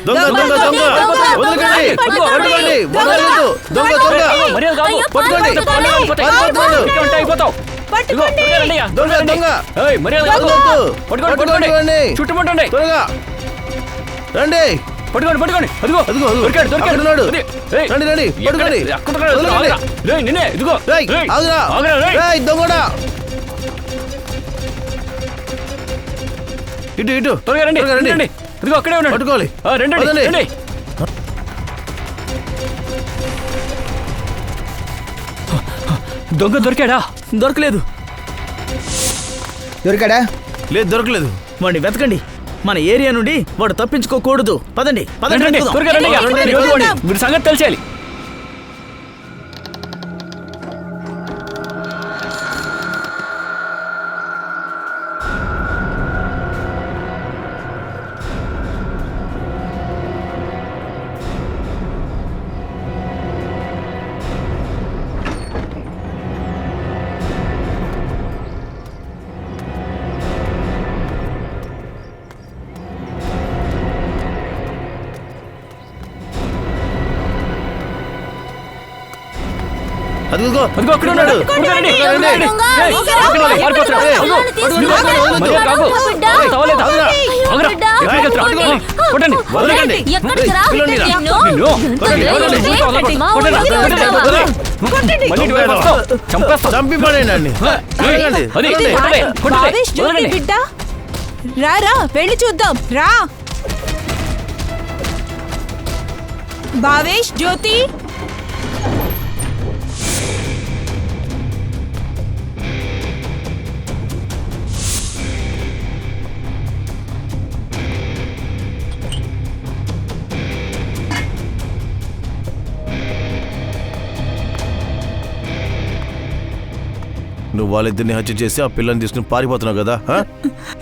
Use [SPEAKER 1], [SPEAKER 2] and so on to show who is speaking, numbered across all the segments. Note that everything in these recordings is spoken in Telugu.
[SPEAKER 1] దొంగ దొంగ దొంగ వదలకండి పట్టుకోండి వదలొద్దు దొంగ దొంగ పట్టుకోండి పట్టుకోండి దొంగ దొంగ ఏయ్ మర్యాద వదలొద్దు పట్టుకోండి చుట్టుముట్టండి త్వరగా రండి పట్టుకోండి పట్టుకోండి అదిగో అదిగో దొరికాడు దొరికాడు ఏయ్ రండి రండి పట్టుకోండి వదలండి రేయ్ నిన్నే ఇదిగో రేయ్ ఆగురా ఆగురా రేయ్ దొంగడా ఇటు ఇటు త్వరగా రండి రండి ఇదిగో అక్కడే ఉన్నాడు పట్టుకోవాలి రండి రండి దొంగ దొరికాడా దొరకలేదు
[SPEAKER 2] దొరికాడా
[SPEAKER 1] లేదు దొరకలేదు
[SPEAKER 3] వాడిని వెతకండి మన ఏరియా నుండి వాడు తప్పించుకోకూడదు పదండి పదండి
[SPEAKER 1] మీరు సంగతి తెలిసేయాలి
[SPEAKER 4] అదిగో అదిగో అక్కడ ఉన్నాడు. చంపి పడేయండి.
[SPEAKER 5] రా వెళ్ళి చూద్దాం రా. భావేష్, జ్యోతి,
[SPEAKER 4] నువ్వు వాళ్ళిద్దరిని హత్య చేసి ఆ పిల్లని తీసుకుని పారిపోతున్నావు కదా?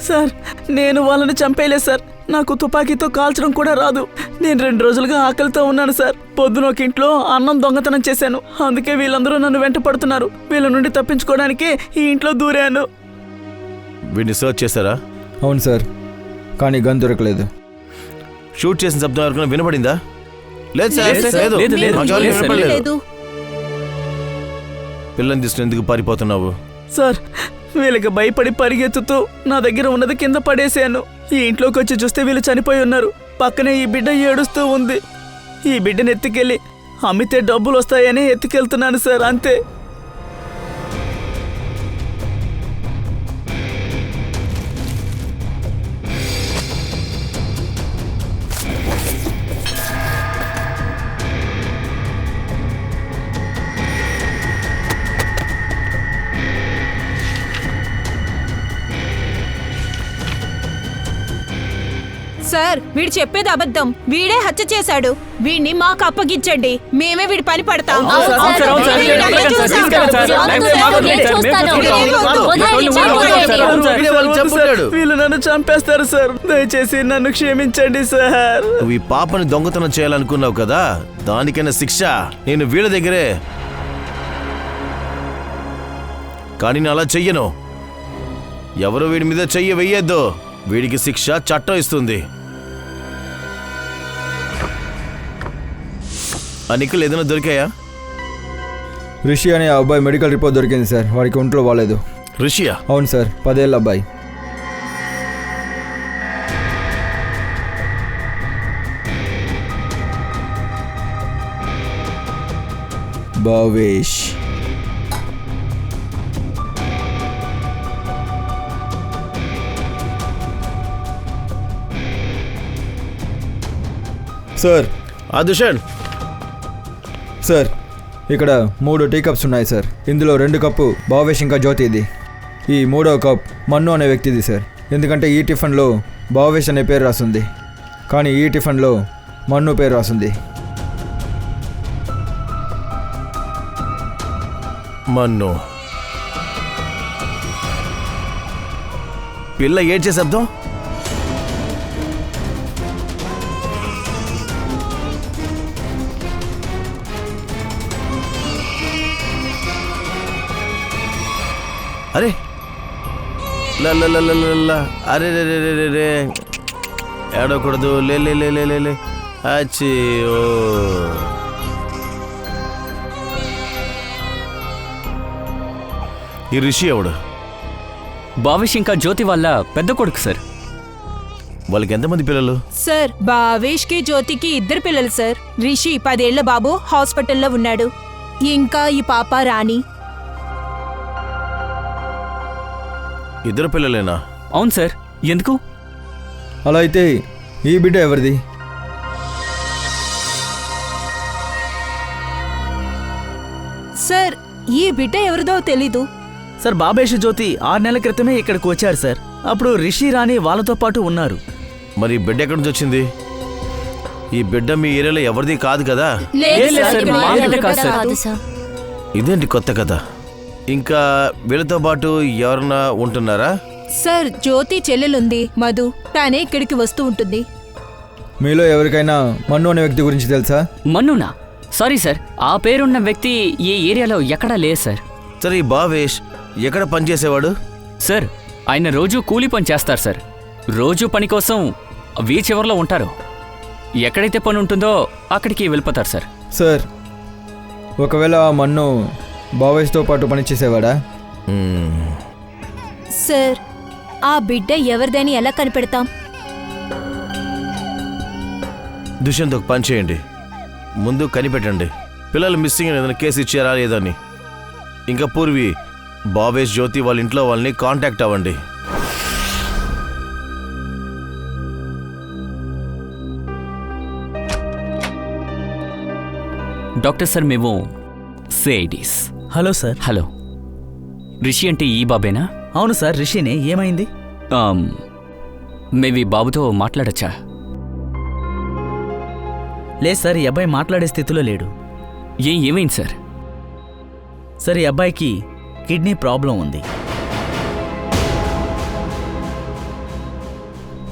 [SPEAKER 3] సార్, నేను వాళ్ళని చంపేయలేదు సార్. నాకు తుపాకీతో కాల్చడం కూడా రాదు. నేను 2 రోజులుగా ఆకలితో ఉన్నాను సార్. పొద్దున ఒక ఇంట్లో అన్నం దొంగతనం చేశాను. అందుకే వీళ్ళందరూ నన్ను వెంట పడుతున్నారు. వీళ్ళ నుండి తప్పించుకోవడానికి ఈ ఇంట్లో దూరాను.
[SPEAKER 4] వీడిని సర్చ్ చేశారా?
[SPEAKER 2] అవును సార్, కానీ గన్ దొరకలేదు.
[SPEAKER 4] షూట్ చేసిన శబ్దం ఎవరికైనా వినపడిందా? లేదు సార్, లేదు. పిల్లని తీసుకుని ఎందుకు పారిపోతున్నావు?
[SPEAKER 3] సార్, వీళ్ళకి భయపడి పరిగెత్తుతూ నా దగ్గర ఉన్నది కింద పడేశాను. ఈ ఇంట్లోకి వచ్చి చూస్తే వీళ్ళు చనిపోయి ఉన్నారు. పక్కనే ఈ బిడ్డ ఏడుస్తూ ఉంది. ఈ బిడ్డను ఎత్తుకెళ్ళి అమ్మితే డబ్బులు వస్తాయని ఎత్తుకెళ్తున్నాను సార్, అంతే.
[SPEAKER 5] సార్, వీడు చెప్పేది అబద్ధం. వీడే హత్య చేశాడు. వీడిని మాకు అప్పగించండి, మేమే వీడి పని పడతాం.
[SPEAKER 3] వీళ్ళు నన్ను చంపేస్తారు సార్. దయచేసి నన్ను క్షమించండి సార్.
[SPEAKER 4] నువ్వు ఈ పాపని దొంగతనం చేయాలనుకున్నావు కదా, దానికైనా శిక్ష నేను వీళ్ళ దగ్గరే. కానీ నేను అలా చెయ్యను. ఎవరు వీడి మీద చెయ్యి వెయ్యొద్దు. వీడికి శిక్ష చట్టం ఇస్తుంది. ఆ నిక్కులు ఏదైనా దొరికాయా?
[SPEAKER 2] రిషి అనే ఆ అబ్బాయి మెడికల్ రిపోర్ట్ దొరికింది సార్. వాడికి ఒంట్లో బాలేదు.
[SPEAKER 4] రిషియా?
[SPEAKER 2] అవును సార్, 10 ఏళ్ళ అబ్బాయి. భావేష్. సార్,
[SPEAKER 4] దుషన్
[SPEAKER 2] సార్, ఇక్కడ 3 టీ కప్స్ ఉన్నాయి సార్. ఇందులో 2 కప్పు భావేష్ ఇంకా జ్యోతిది. ఈ 3వ కప్ మన్ను అనే వ్యక్తిది సార్. ఎందుకంటే ఈ టిఫిన్లో భావేష్ అనే పేరు రాసింది, కానీ ఈ టిఫిన్లో మన్ను పేరు రాసింది.
[SPEAKER 4] మన్ను. పిల్ల ఏడ్చే శబ్దం. అరే అరే రే రే రే రే ఏడవకూడదు. లే లే లే లే లే అచ్చి. ఓ ఈ రిషి ఎవడు?
[SPEAKER 1] భావేష్ ఇంకా జ్యోతి వాళ్ళ పెద్ద కొడుకు సార్.
[SPEAKER 4] వాళ్ళకి ఎంతమంది పిల్లలు?
[SPEAKER 5] సార్ భావేష్ కి జ్యోతికి 2 పిల్లలు సార్. రిషి 10 ఏళ్ల బాబు హాస్పిటల్లో ఉన్నాడు. ఇంకా ఈ పాప రాణి.
[SPEAKER 4] 2 పిల్లలేనా?
[SPEAKER 1] అవును సార్. ఎందుకు?
[SPEAKER 2] అలా అయితే ఈ బిడ్డ ఎవరిది?
[SPEAKER 5] సార్ ఈ బిడ్డ ఎవరిదో తెలీదు.
[SPEAKER 3] సార్ భావేష్ జ్యోతి 6 నెలల క్రితమే ఇక్కడికి వచ్చారు సార్. అప్పుడు రిషి రాణి వాళ్ళతో పాటు ఉన్నారు.
[SPEAKER 4] మరి ఈ బిడ్డ ఎక్కడి నుంచి వచ్చింది? ఈ బిడ్డ మీ ఏరియాలో ఎవరిది కాదు కదా?
[SPEAKER 1] లేదు సార్, మా బిడ్డ కాదు సార్.
[SPEAKER 4] ఇదేంటి కొత్త కథ? ఇంకా వీళ్ళతో పాటు ఎవరన్నా ఉంటున్నారా?
[SPEAKER 5] సార్ జ్యోతి చెల్లెలుంది మధు. తానే ఇక్కడికి వస్తూ ఉంటుంది.
[SPEAKER 2] మీలో ఎవరికైనా మన్ను అనే వ్యక్తి గురించి తెలుసా?
[SPEAKER 1] మన్నునా? సారీ సార్, ఆ పేరున్న వ్యక్తి ఈ ఏరియాలో ఎక్కడా లేదు సార్.
[SPEAKER 4] సరే, ఈ భావేష్ ఎక్కడ పనిచేసేవాడు?
[SPEAKER 1] సార్ ఆయన రోజు కూలీ పని చేస్తారు సార్. రోజు పని కోసం వీ చివర్లో ఉంటారు. ఎక్కడైతే పని ఉంటుందో అక్కడికి వెళ్ళిపోతారు సార్.
[SPEAKER 2] సార్ ఒకవేళ ఆ మన్ను భావేష్తో పాటు పనిచేసేవాడా?
[SPEAKER 5] సార్ ఆ బిడ్డ ఎవరిదని ఎలా కనిపెడతాం?
[SPEAKER 4] దుష్యంత్ ఒక పని చేయండి, ముందు కనిపెట్టండి. పిల్లలు మిస్సింగ్ అని ఏదైనా కేసు ఇచ్చారా లేదని. ఇంకా పూర్వి భావేష్ జ్యోతి వాళ్ళ ఇంట్లో వాళ్ళని కాంటాక్ట్ అవ్వండి.
[SPEAKER 1] డాక్టర్ సార్ మేము CIDs.
[SPEAKER 3] Hello sir.
[SPEAKER 1] Hello. Rishi అంటే ఈ బాబేనా?
[SPEAKER 3] అవును సార్, రిషినే. ఏమైంది?
[SPEAKER 1] మేవి బాబుతో మాట్లాడచ్చా?
[SPEAKER 3] లేదు సార్, ఈ అబ్బాయి మాట్లాడే స్థితిలో లేడు.
[SPEAKER 1] ఏమైంది సార్?
[SPEAKER 3] సార్ ఈ అబ్బాయికి కిడ్నీ ప్రాబ్లం ఉంది.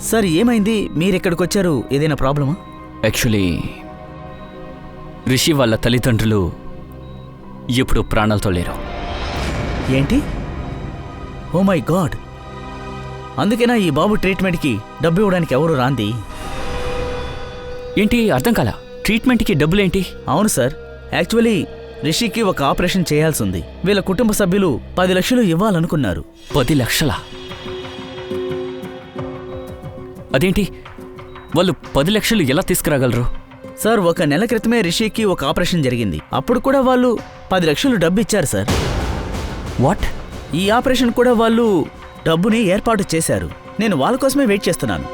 [SPEAKER 3] సార్ ఏమైంది? మీరెక్కడికి వచ్చారు? ఏదైనా ప్రాబ్లమా?
[SPEAKER 1] యాక్చువల్లీ రిషి వాళ్ళ తల్లిదండ్రులు ఇప్పుడు ప్రాణాలతో లేరు.
[SPEAKER 3] ఏంటి? Oh my God! అందుకేనా ఈ బాబు ట్రీట్మెంట్కి డబ్బు ఇవ్వడానికి ఎవరు రాంది?
[SPEAKER 1] ఏంటి అర్థం కాలా? ట్రీట్మెంట్కి డబ్బులేంటి?
[SPEAKER 3] అవును సార్, యాక్చువల్లీ రిషికి ఒక ఆపరేషన్ చేయాల్సి ఉంది. వీళ్ళ కుటుంబ సభ్యులు 10 లక్షలు ఇవ్వాలనుకున్నారు.
[SPEAKER 1] 10 లక్షలా? అదేంటి, వాళ్ళు 10 లక్షలు ఎలా తీసుకురాగలరు?
[SPEAKER 3] సార్ 1 నెల క్రితమే రిషికి ఒక ఆపరేషన్ జరిగింది. అప్పుడు కూడా వాళ్ళు 10 లక్షలు డబ్బు ఇచ్చారు సార్.
[SPEAKER 1] వాట్?
[SPEAKER 3] ఈ ఆపరేషన్ కూడా వాళ్ళు డబ్బుని ఏర్పాటు చేశారు. నేను వాళ్ళ కోసమే వెయిట్ చేస్తున్నాను.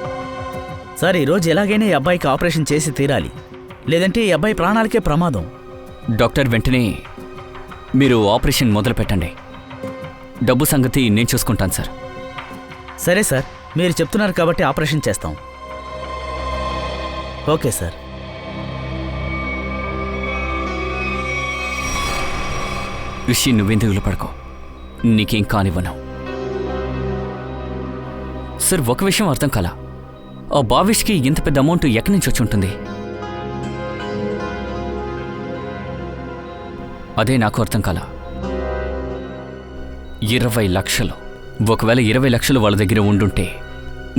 [SPEAKER 3] సార్ ఈరోజు ఎలాగైనా ఈ అబ్బాయికి ఆపరేషన్ చేసి తీరాలి, లేదంటే ఈ అబ్బాయి ప్రాణాలకే ప్రమాదం.
[SPEAKER 1] డాక్టర్ వెంటనే మీరు ఆపరేషన్ మొదలు పెట్టండి. డబ్బు సంగతి నేను చూసుకుంటాను సార్.
[SPEAKER 3] సరే సార్, మీరు చెప్తున్నారు కాబట్టి ఆపరేషన్ చేస్తాం. Okay sir.
[SPEAKER 1] రిషి నువ్వేం దిగులు పడుకో, నీకేం కానివ్వను. సార్ ఒక విషయం అర్థం కాలా, ఆ భావేష్కి ఇంత పెద్ద అమౌంట్ ఎక్కడి నుంచి వచ్చి ఉంటుంది? అదే నాకు అర్థం కాలా. 20 లక్షలు. ఒకవేళ 20 లక్షలు వాళ్ళ దగ్గర ఉండుంటే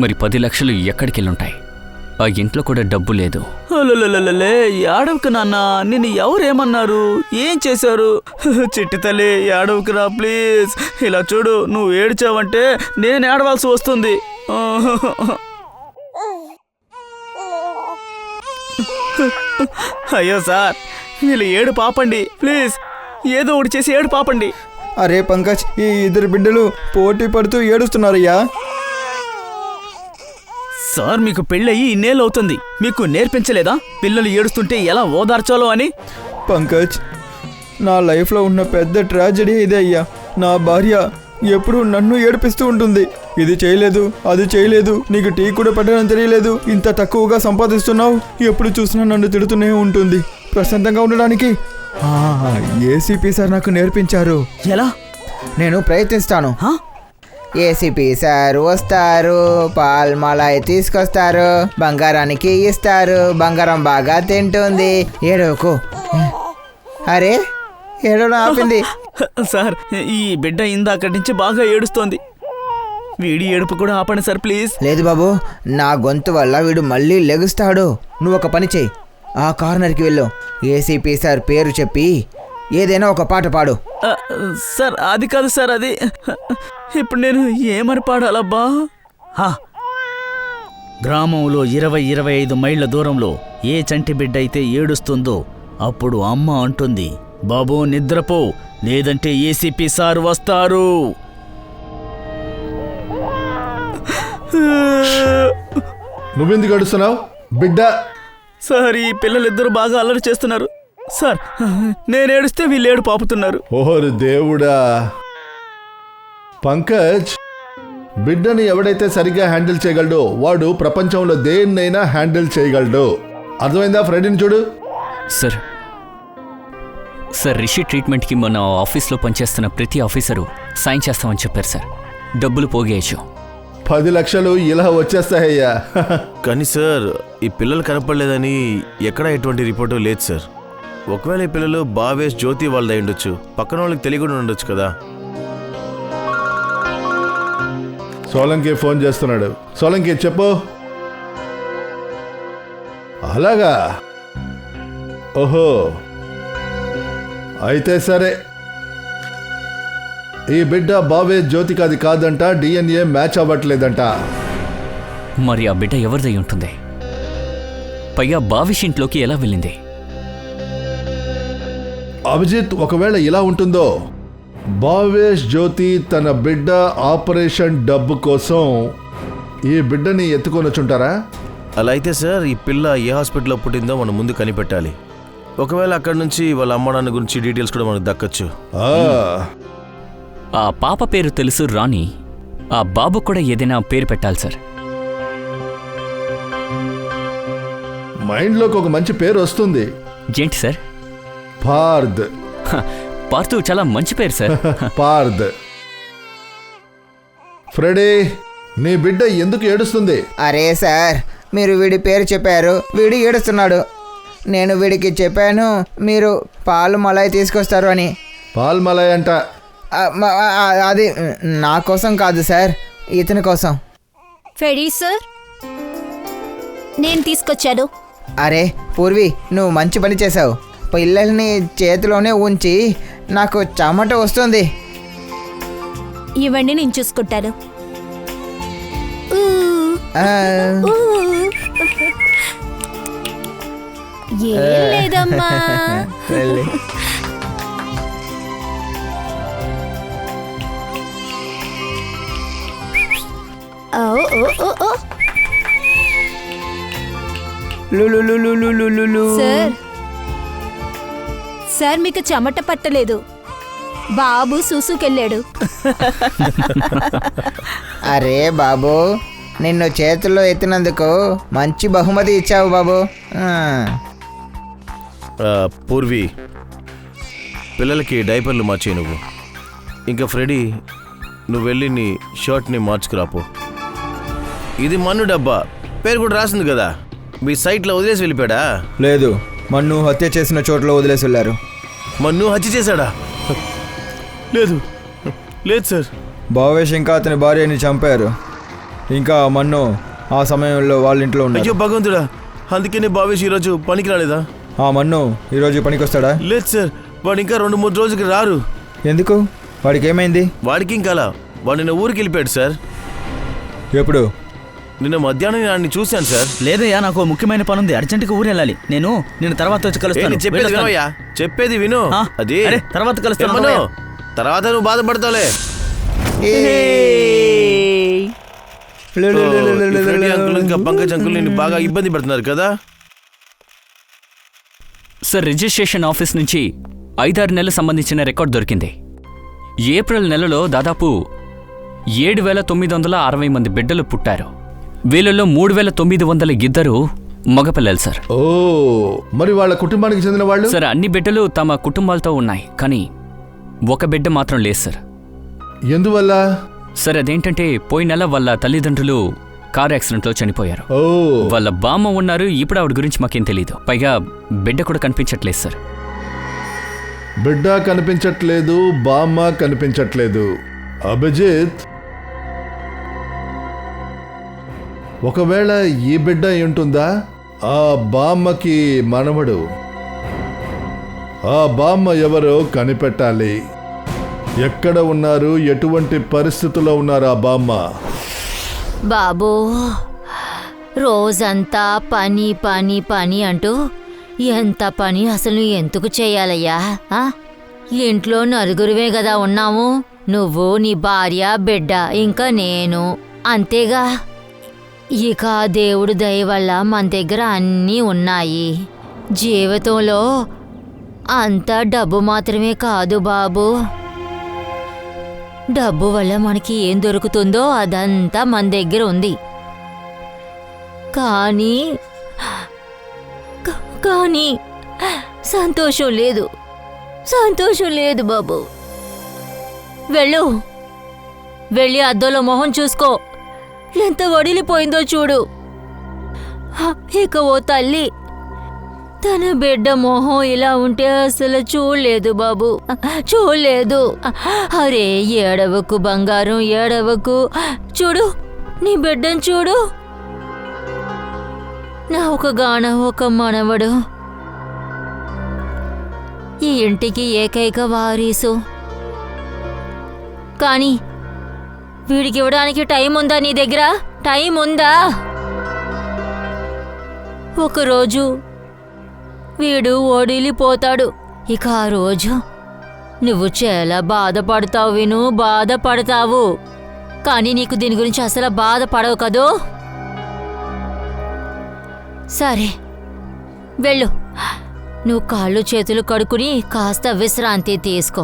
[SPEAKER 1] మరి 10 లక్షలు ఎక్కడికి వెళ్ళుంటాయి? ఆ ఇంట్లో కూడా డబ్బు లేదు.
[SPEAKER 3] లే ఏడవకు నాన్న, నిన్ను ఎవరేమన్నారు? ఏం చేశారు? చిట్టి తల్లి ఏడవకురా ప్లీజ్. ఇలా చూడు, నువ్వు ఏడ్చావంటే నేను ఏడవాల్సి వస్తుంది. అయ్యో సార్, వీళ్ళు ఏడు పాపండి ప్లీజ్. ఏదో ఒకటి చేసి ఏడు పాపండి.
[SPEAKER 2] అరే పంకజ్, ఈ 2 బిడ్డలు పోటీ పడుతూ ఏడుస్తున్నారయ్యా.
[SPEAKER 3] సార్ మీకు పెళ్ళయి ఇన్నేళ్ళు అవుతుంది, మీకు నేర్పించలేదా పిల్లలు ఏడుస్తుంటే ఎలా ఓదార్చాలో అని?
[SPEAKER 2] పంకజ్, నా లైఫ్లో ఉన్న పెద్ద ట్రాజెడీ ఇదే అయ్యా. నా భార్య ఎప్పుడూ నన్ను ఏడిపిస్తూ ఉంటుంది. ఇది చేయలేదు, అది చేయలేదు, నీకు టీ కూడా పెట్టడం తెలియలేదు, ఇంత తక్కువగా సంపాదిస్తున్నావు, ఎప్పుడు చూసినా నన్ను తిడుతూనే ఉంటుంది. ప్రశాంతంగా ఉండడానికి ఏసీపీ సార్ నాకు నేర్పించారు.
[SPEAKER 3] ఎలా?
[SPEAKER 2] నేను ప్రయత్నిస్తాను.
[SPEAKER 6] ఏసీపీ సార్ వస్తారు, పాల్మలాయి తీసుకొస్తారు, బంగారానికి ఇస్తారు, బంగారం బాగా తింటుంది. ఏడవకు. అరే ఏడవడం ఆపింది.
[SPEAKER 3] సార్ ఈ బిడ్డ ఇందాకటి నుంచి బాగా ఏడుస్తోంది. వీడి ఏడుపు కూడా ఆపండి సార్ ప్లీజ్.
[SPEAKER 6] లేదు బాబు, నా గొంతు వల్ల వీడు మళ్ళీ లెగుస్తాడు. నువ్వు ఒక పని చెయ్యి, ఆ కార్నర్కి వెళ్ళు, ఏసీపీ సార్ పేరు చెప్పి ఏదైనా ఒక పాట పాడు.
[SPEAKER 3] సార్ అది కాదు సార్, అది ఇప్పుడు నేను ఏమని పాడాలబ్బా? గ్రామంలో 20-25 మైళ్ళ దూరంలో ఏ చంటి బిడ్డ అయితే ఏడుస్తుందో అప్పుడు అమ్మ అంటుంది, బాబు నిద్రపో, లేదంటే ఏసీపీ సార్ వస్తారు.
[SPEAKER 7] నువ్వెందుకు అడుస్తున్నావు బిడ్డ?
[SPEAKER 3] సార్ ఈ పిల్లలిద్దరూ బాగా అల్లరి చేస్తున్నారు సార్. నేను ఏడుస్తే వీళ్ళు ఏడు పాపుతున్నారు.
[SPEAKER 7] ఓహోరు దేవుడా. పంకజ్, బిడ్డని ఎవడైతే సరిగ్గా హ్యాండిల్ చేయగలడో వాడు ప్రపంచంలో దేన్నైనా హ్యాండిల్ చేయగలడు. అర్థమైందా? ఫ్రెండ్ని చూడు.
[SPEAKER 1] సార్ రిషి ట్రీట్మెంట్కి మన ఆఫీస్లో పనిచేస్తున్న ప్రతి ఆఫీసరు సైన్ చేస్తామని చెప్పారు సార్. డబ్బులు పోగేయచ్చు.
[SPEAKER 7] 10 లక్షలు ఇలా వచ్చేస్తాయ్యా.
[SPEAKER 4] కానీ సార్ ఈ పిల్లలు కనపడలేదని ఎక్కడా ఎటువంటి రిపోర్టు లేదు సార్. ఒకవేళ ఈ పిల్లలు భావేష్, జ్యోతి వాళ్ళది అయి ఉండొచ్చు. పక్కన వాళ్ళకి తెలియకుండా ఉండొచ్చు కదా.
[SPEAKER 7] సోలంకి ఫోన్ చేస్తున్నాడు. సోలంకి చెప్పు. అలాగా, ఓహో అయితే సరే. ఈ బిడ్డ భావేష్, జ్యోతికి అది కాదంట. DNA మ్యాచ్ అవ్వట్లేదంట.
[SPEAKER 1] మరి ఆ బిడ్డ ఎవరిదై ఉంటుంది? పైగా భావిష్ ఇంట్లోకి ఎలా వెళ్ళింది?
[SPEAKER 7] అభిజిత్, ఒకవేళ ఇలా ఉంటుందో, భావేష్ జ్యోతి తన బిడ్డ ఆపరేషన్ డబ్బు కోసం ఈ బిడ్డని ఎత్తుకొని వచ్చుంటారా?
[SPEAKER 4] అలా అయితే సార్ ఈ పిల్ల ఏ హాస్పిటల్లో పుట్టిందో మనం ముందు కనిపెట్టాలి. ఒకవేళ అక్కడి నుంచి వాళ్ళ అమ్మ నాన్న గురించి డీటెయిల్స్ కూడా మనకు దక్కచ్చు.
[SPEAKER 1] ఆ పాప పేరు తెలుసు, రాణి. ఆ బాబు కూడా ఏదైనా పేరు పెట్టాలి సార్.
[SPEAKER 7] మైండ్లోకి ఒక మంచి పేరు వస్తుంది.
[SPEAKER 1] ఏంటి సార్?
[SPEAKER 7] పార్థ్.
[SPEAKER 1] పార్థు చాలా మంచి పేరు సార్.
[SPEAKER 7] పార్థ్. ఫ్రెడీ, నీ బిడ్డ ఎందుకు ఏడుస్తుంది?
[SPEAKER 6] అరే సార్, మీరు వీడి పేరు చెప్పారు, వీడు ఏడుస్తున్నాడు. నేను వీడికి చెప్పాను మీరు పాలు మలాయి తీసుకొస్తారు అని.
[SPEAKER 7] పాల్ మలాయ్ అంట.
[SPEAKER 6] అది నా కోసం కాదు సార్, ఇతని కోసం.
[SPEAKER 5] ఫెడీ సార్, నేను తీసుకొచ్చాను.
[SPEAKER 6] అరే పూర్వి, నువ్వు మంచి పని చేసావు. పిల్లల్ని చేతిలోనే ఉంచి నాకు చెమట వస్తుంది.
[SPEAKER 5] ఇవన్నీ నేను చూసుకుంటాను. ఏం లేదమ్మా. సార్ మీకు చెమట పట్టలేదు, బాబు సూసుకెళ్ళాడు.
[SPEAKER 6] అరే బాబు, నిన్ను చేతుల్లో ఎత్తినందుకు మంచి బహుమతి ఇచ్చావు బాబు.
[SPEAKER 4] పూర్వి, పిల్లలకి డైపర్లు మార్చే నువ్వు. ఇంకా ఫ్రెడీ, నువ్వు వెళ్ళి నీ షర్ట్ని మార్చుకురాపో. ఇది మన్ను డబ్బా, పేరు కూడా రాసింది కదా. మీ సైట్లో వదిలేసి వెళ్ళిపోయాడా?
[SPEAKER 2] లేదు, మన్ను హత్య చేసిన చోట్ల వదిలేసి వెళ్ళారు.
[SPEAKER 4] మన్ను హత్య చేశాడా? లేదు లేదు సార్.
[SPEAKER 2] భావేష్ ఇంకా అతని భార్యని చంపారు. ఇంకా మన్ను ఆ సమయంలో వాళ్ళ ఇంట్లో ఉన్నారు.
[SPEAKER 4] అయ్యో భగవంతుడా, అందుకనే భావేష్ ఈరోజు పనికి రాలేదా?
[SPEAKER 2] ఆ మన్ను ఈరోజు పనికి వస్తాడా?
[SPEAKER 4] లేదు సార్, వాడు ఇంకా 2-3 రోజులకి రారు.
[SPEAKER 2] ఎందుకు? వాడికి ఏమైంది?
[SPEAKER 4] వాడికి ఇంకా వాడు నిన్న ఊరికి వెళ్ళిపోయాడు సార్.
[SPEAKER 2] ఎప్పుడు?
[SPEAKER 4] నిన్న మధ్యాహ్నం నేను చూశాను సార్.
[SPEAKER 3] లేదయ్యా, నాకు ముఖ్యమైన పని ఉంది, అర్జెంటుగా ఊరు వెళ్ళాలి. నేను తర్వాత వచ్చి కలుస్తాను.
[SPEAKER 4] చెప్పేది వినవయ్యా, చెప్పేది విను. అది
[SPEAKER 3] తర్వాత కలుస్తాను.
[SPEAKER 4] తర్వాత నువ్వు బాధపడతావులే. ఇంకా పంకజ్ అంకుల్ నిన్ను బాగా ఇబ్బంది పెడుతున్నారు కదా
[SPEAKER 1] సార్. రిజిస్ట్రేషన్ ఆఫీస్ నుంచి 5-6 నెలలకు సంబంధించిన రికార్డ్ దొరికింది. ఏప్రిల్ నెలలో దాదాపు 7,960 మంది బిడ్డలు పుట్టారు. వీళ్ళలో 3,902 మగపిల్లలు సార్.
[SPEAKER 7] ఓ, మరి వాళ్ళ కుటుంబానికి చెందిన వాళ్ళు?
[SPEAKER 1] సార్ అన్ని బిడ్డలు తమ కుటుంబాలతో ఉన్నాయి, కానీ ఒక బిడ్డ మాత్రం లేదు సార్.
[SPEAKER 7] ఎందువల్ల?
[SPEAKER 1] సార్ అదేంటంటే పోయిన నెల వాళ్ళ తల్లిదండ్రులు కార్ యాక్సిడెంట్లో చనిపోయారు. వాళ్ళ బామ్మ ఉన్నారు, ఇప్పుడు ఆవిడ గురించి మాకేం తెలీదు. పైగా బిడ్డ కూడా కనిపించట్లేదు సార్.
[SPEAKER 7] బిడ్డ కనిపించట్లేదు, బామ్మ కనిపించట్లేదు. అభిజిత్, ఒకవేళ ఈ బిడ్డ ఏంటుందా? ఆ బామ్మకి మనవడు. ఆ బామ్మ ఎవరో కనిపెట్టాలి. ఎక్కడ ఉన్నారు, ఎటువంటి పరిస్థితుల్లో ఉన్నారు ఆ బామ్మ?
[SPEAKER 8] బాబూ, రోజంతా పని పని పని అంటూ ఎంత పని అసలు ఎందుకు చేయాలయ్యా? ఇంట్లో నలుగురివే కదా ఉన్నాము, నువ్వు, నీ భార్య, బిడ్డ, ఇంకా నేను, అంతేగా. ఇక దేవుడు దయ వల్ల మన దగ్గర అన్నీ ఉన్నాయి. జీవితంలో అంతా డబ్బు మాత్రమే కాదు బాబు. డబ్బు వల్ల మనకి ఏం దొరుకుతుందో అదంతా మన దగ్గర ఉంది. కానీ సంతోషం లేదు, సంతోషం లేదు బాబు. వెళ్ళి అద్దంలో మొహం చూసుకో, ఎంత వడిలిపోయిందో చూడు. ఇక ఓ తల్లి తన బిడ్డ మొహం ఇలా ఉంటే అసలు చూడలేదు బాబు, చూడలేదు. అరే ఏడవకు బంగారం, ఏడవకు. చూడు, నీ బిడ్డను చూడు. నా ఒక మనవడు, ఈ ఇంటికి ఏకైక వారీసు. కానీ వీడికి ఇవ్వడానికి టైం ఉందా నీ దగ్గర? టైం ఉందా? ఒకరోజు వీడు ఓడిలిపోతాడు. ఇక ఆ రోజు నువ్వు చాలా బాధపడతావు విను, బాధపడతావు. కానీ నీకు దీని గురించి అసలు బాధపడవు కదూ. సరే వెళ్ళు, నువ్వు కాళ్ళు చేతులు కడుక్కుని కాస్త విశ్రాంతి తీసుకో.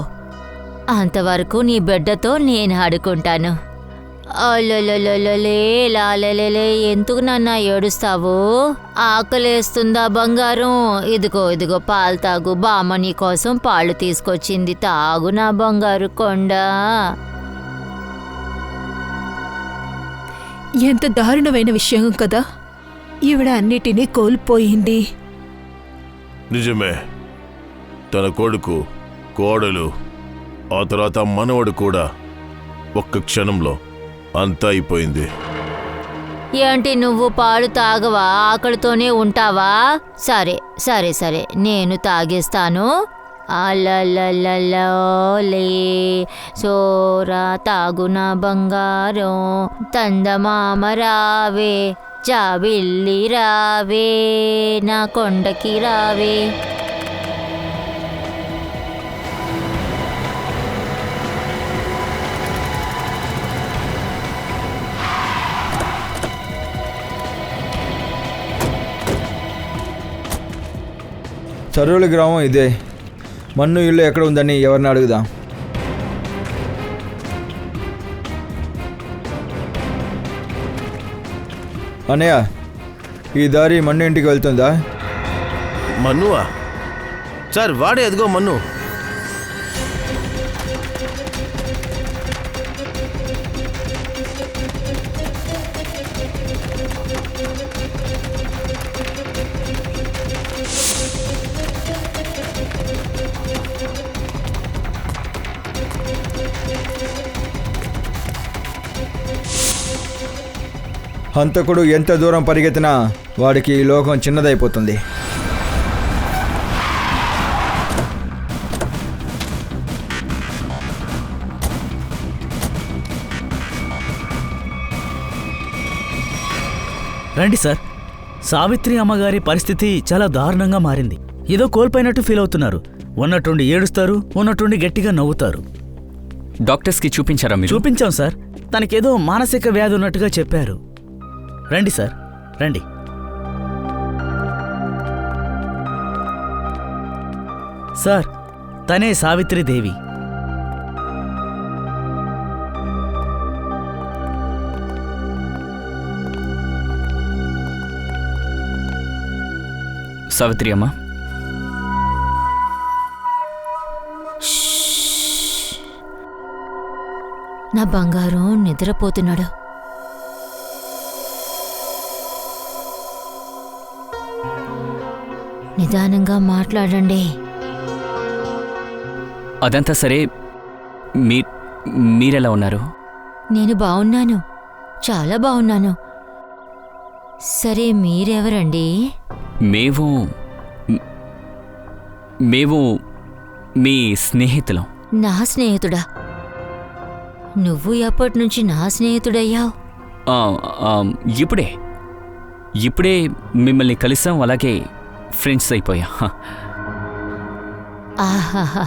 [SPEAKER 8] అంతవరకు నీ బిడ్డతో నేను ఆడుకుంటాను. అల్లలలలలే లాలలే, ఎందుకు నన్ను ఏడుస్తావు? ఆకలేస్తుందా బంగారం? ఇదిగో పాలు తాగు. బామ్మ నీ కోసం పాలు తీసుకొచ్చింది, తాగు నా బంగారు కొండ.
[SPEAKER 5] ఎంత దారుణమైన విషయం కదా, ఈవిడ అన్నిటినీ కోల్పోయింది.
[SPEAKER 4] నిజమే, తన కొడుకు, కోడలు, ఆ తర్వాత మనవడు కూడా ఒక్క క్షణంలో అంతా అయిపోయింది.
[SPEAKER 8] ఏంటి నువ్వు పాలు తాగవా? ఆకలితోనే ఉంటావా? సరే సరే సరే, నేను తాగిస్తాను. అలలలలే సోరా తాగున బంగారం, తందమామ రావే, జాబిల్లి రావే, నా కొండకి రావే.
[SPEAKER 2] చర్రోలి గ్రామం ఇదే. మన్ను ఇల్లు ఎక్కడ ఉందని ఎవరిని అడుగుదాం. అన్నయ్య, ఈ దారి మన్ను ఇంటికి వెళ్తుందా?
[SPEAKER 4] మన్నువా? సార్ వాడే, అదిగో మన్ను.
[SPEAKER 2] హంతకుడు ఎంత దూరం పరిగెత్తినా వాడికి ఈ లోకం చిన్నదైపోతుంది.
[SPEAKER 3] రండి సార్, సావిత్రి అమ్మగారి పరిస్థితి చాలా దారుణంగా మారింది. ఏదో కోల్పోయినట్టు ఫీల్ అవుతున్నారు. ఉన్నట్టుండి ఏడుస్తారు, ఉన్నట్టుండి గట్టిగా నవ్వుతారు.
[SPEAKER 1] డాక్టర్స్కి చూపించారా మీరు?
[SPEAKER 3] చూపించాం సార్, తనకేదో మానసిక వ్యాధి ఉన్నట్టుగా చెప్పారు. రండి సార్, రండి. సార్, తనే సావిత్రిదేవి.
[SPEAKER 1] సావిత్రి అమ్మ,
[SPEAKER 8] నా బంగారం నిద్రపోతున్నాడు. నిదానంగా మాట్లాడండి.
[SPEAKER 9] అదంతా సరే, మీరెలా ఉన్నారు?
[SPEAKER 8] నేను బాగున్నాను, చాలా బాగున్నాను. సరే మీరెవరండి?
[SPEAKER 9] మేము మీ స్నేహితులం.
[SPEAKER 8] నా స్నేహితుడా? నువ్వు ఎప్పటి నుంచి నా స్నేహితుడయ్యావు?
[SPEAKER 9] ఇప్పుడే మిమ్మల్ని కలిసాం, అలాగే ఫ్రెండ్స్ అయిపోయా.
[SPEAKER 8] ఆహాహా,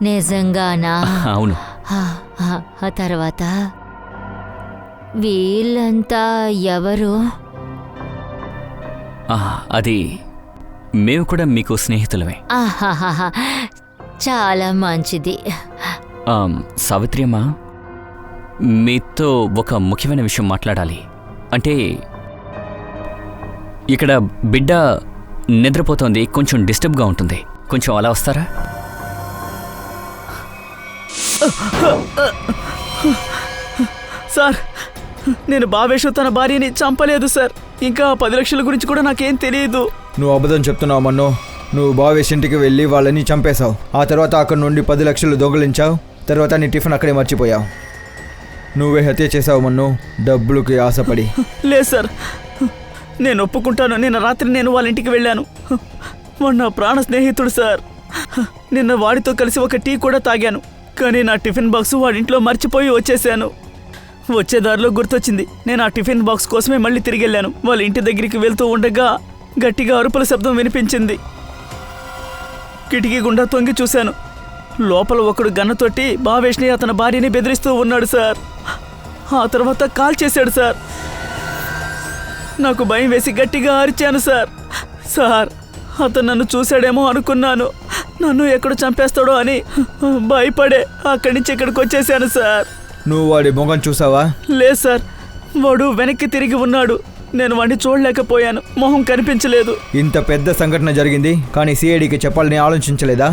[SPEAKER 8] నిజంగానా?
[SPEAKER 9] అవును.
[SPEAKER 8] ఆ తర్వాత వీళ్ళంతా ఎవరు?
[SPEAKER 9] అది మేము కూడా మీకు స్నేహితులమే.
[SPEAKER 8] ఆహాహా, చాలా మంచిది.
[SPEAKER 9] సావిత్రి అమ్మా, మీతో ఒక ముఖ్యమైన విషయం మాట్లాడాలి. అంటే ఇక్కడ బిడ్డ నిద్రపోతోంది, కొంచెం డిస్టర్బ్గా ఉంటుంది. కొంచెం అలా వస్తారా?
[SPEAKER 3] సార్, నేను భావేష్ తన భార్యని చంపలేదు సార్. ఇంకా 10 లక్షల గురించి కూడా నాకేం తెలియదు.
[SPEAKER 2] నువ్వు అబద్ధం చెప్తున్నావు మన్ను. నువ్వు భావేష్ ఇంటికి వెళ్ళి వాళ్ళని చంపేశావు. ఆ తర్వాత అక్కడ నుండి 10 లక్షలు దొంగలించావు. తర్వాత నీ టిఫిన్ అక్కడే మర్చిపోయావు. నువ్వే హత్య చేసావు మన్ను, డబ్బులకి ఆశపడి.
[SPEAKER 3] లేదు సార్, నేను ఒప్పుకుంటాను. నిన్న రాత్రి నేను వాళ్ళ ఇంటికి వెళ్ళాను. వాడు నా ప్రాణ స్నేహితుడు సార్. నిన్న వాడితో కలిసి ఒక టీ కూడా తాగాను. కానీ నా టిఫిన్ బాక్స్ వాడింట్లో మర్చిపోయి వచ్చేసాను. వచ్చే దారిలో గుర్తొచ్చింది. నేను ఆ టిఫిన్ బాక్స్ కోసమే మళ్ళీ తిరిగి వెళ్ళాను. వాళ్ళ ఇంటి దగ్గరికి వెళ్తూ ఉండగా గట్టిగా అరుపుల శబ్దం వినిపించింది. కిటికీ గుండా తొంగి చూశాను. లోపల ఒకడు గన్నతోటి భావేష్ని అతని భార్యని బెదిరిస్తూ ఉన్నాడు సార్. ఆ తర్వాత కాల్ చేశాడు సార్. నాకు భయం వేసి గట్టిగా అరిచాను సార్. సార్, అతను నన్ను చూశాడేమో అనుకున్నాను. నన్ను ఎక్కడ చంపేస్తాడో అని భయపడే అక్కడి నుంచి ఇక్కడికి వచ్చేసాను సార్.
[SPEAKER 2] నువ్వు వాడి మొగం చూసావా?
[SPEAKER 3] లేదు సార్, వాడు వెనక్కి తిరిగి ఉన్నాడు. నేను వాడిని చూడలేకపోయాను. మొహం కనిపించలేదు.
[SPEAKER 2] ఇంత పెద్ద సంఘటన జరిగింది, కానీ సిఐడికి చెప్పాలని ఆలోచించలేదా?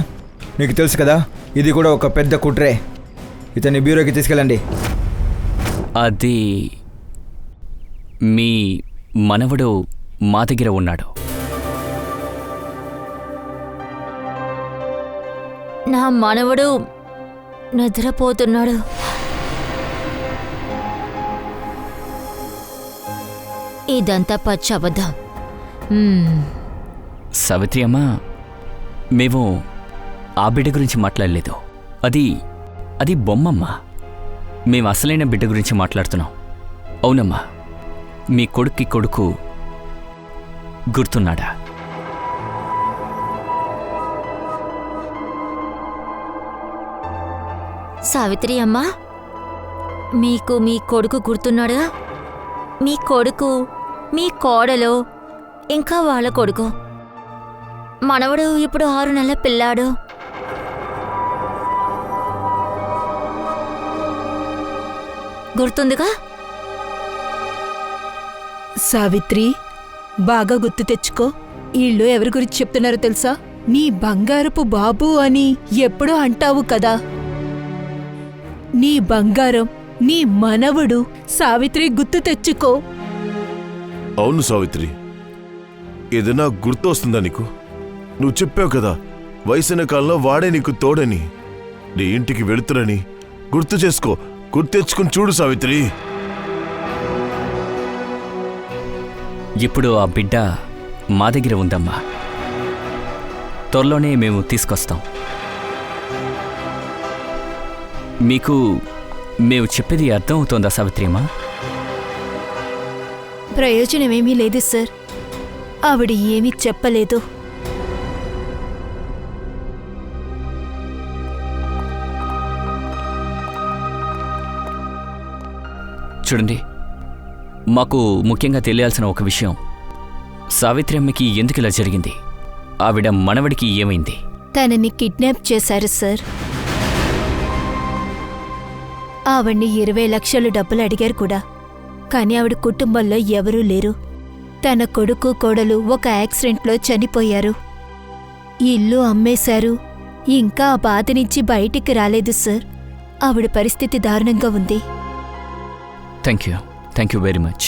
[SPEAKER 2] నీకు తెలుసు కదా, ఇది కూడా ఒక పెద్ద కుట్రే. ఇతన్ని బ్యూరోకి తీసుకెళ్ళండి.
[SPEAKER 9] అది మీ మనవడు మా దగ్గర ఉన్నాడు.
[SPEAKER 8] నా మనవడు నిద్రపోతున్నాడు. ఇదంతా పచ్చి అబద్ధం.
[SPEAKER 9] సావిత్రి అమ్మా, మేము ఆ బిడ్డ గురించి మాట్లాడలేదు. అది బొమ్మమ్మా. మేము అసలైన బిడ్డ గురించి మాట్లాడుతున్నాం. అవునమ్మా, మీ కొడుకు గుర్తున్నాడా?
[SPEAKER 8] సావిత్రి అమ్మా, మీకు మీ కొడుకు గుర్తున్నాడుగా? మీ కొడుకు, మీ కోడలు, ఇంకా వాళ్ళ కొడుకు. మనవడు ఇప్పుడు 6 నెలల పిల్లాడు. గుర్తుందిగా?
[SPEAKER 5] సావిత్రి, బాగా గుర్తు తెచ్చుకో. వీళ్ళు ఎవరి గురించి చెప్తున్నారో తెలుసా? నీ బంగారపు బాబు అని ఎప్పుడో అంటావు కదా. నీ బంగారం, నీ మనవడు. సావిత్రి, గుర్తు తెచ్చుకో.
[SPEAKER 4] అవును సావిత్రి, ఏదైనా గుర్తు వస్తుందా నీకు? నువ్వు చెప్పావు కదా, వయసున్న కాలంలో వాడే నీకు తోడని. నీ ఇంటికి వెళుతురని గుర్తు చేసుకో. గుర్తు తెచ్చుకుని చూడు సావిత్రి.
[SPEAKER 9] ఇప్పుడు ఆ బిడ్డ మా దగ్గర ఉందమ్మా. త్వరలోనే మేము తీసుకొస్తాం. మీకు మేము చెప్పేది అర్థం అవుతోందా సావిత్రిమ్మా?
[SPEAKER 5] ప్రయోజనమేమీ లేదు సార్. ఆవిడ ఏమీ చెప్పలేదు.
[SPEAKER 9] చూడండి, మాకు ముఖ్యంగా తెలియాల్సిన ఒక విషయం. సావిత్రి అమ్మకి ఎందుకు ఇలా జరిగింది? ఆవిడ మనవడికి ఏమైంది?
[SPEAKER 5] తనని కిడ్నాప్ చేశారు సార్. ఆవిడ్ని 20 లక్షలు డబ్బులు అడిగారు కూడా. కానీ ఆవిడ కుటుంబంలో ఎవరూ లేరు. తన కొడుకు కోడలు ఒక యాక్సిడెంట్లో చనిపోయారు. ఇల్లు అమ్మేశారు. ఇంకా ఆ బాధ నుంచి బయటికి రాలేదు సార్. ఆవిడ పరిస్థితి దారుణంగా ఉంది.
[SPEAKER 9] Thank you very much.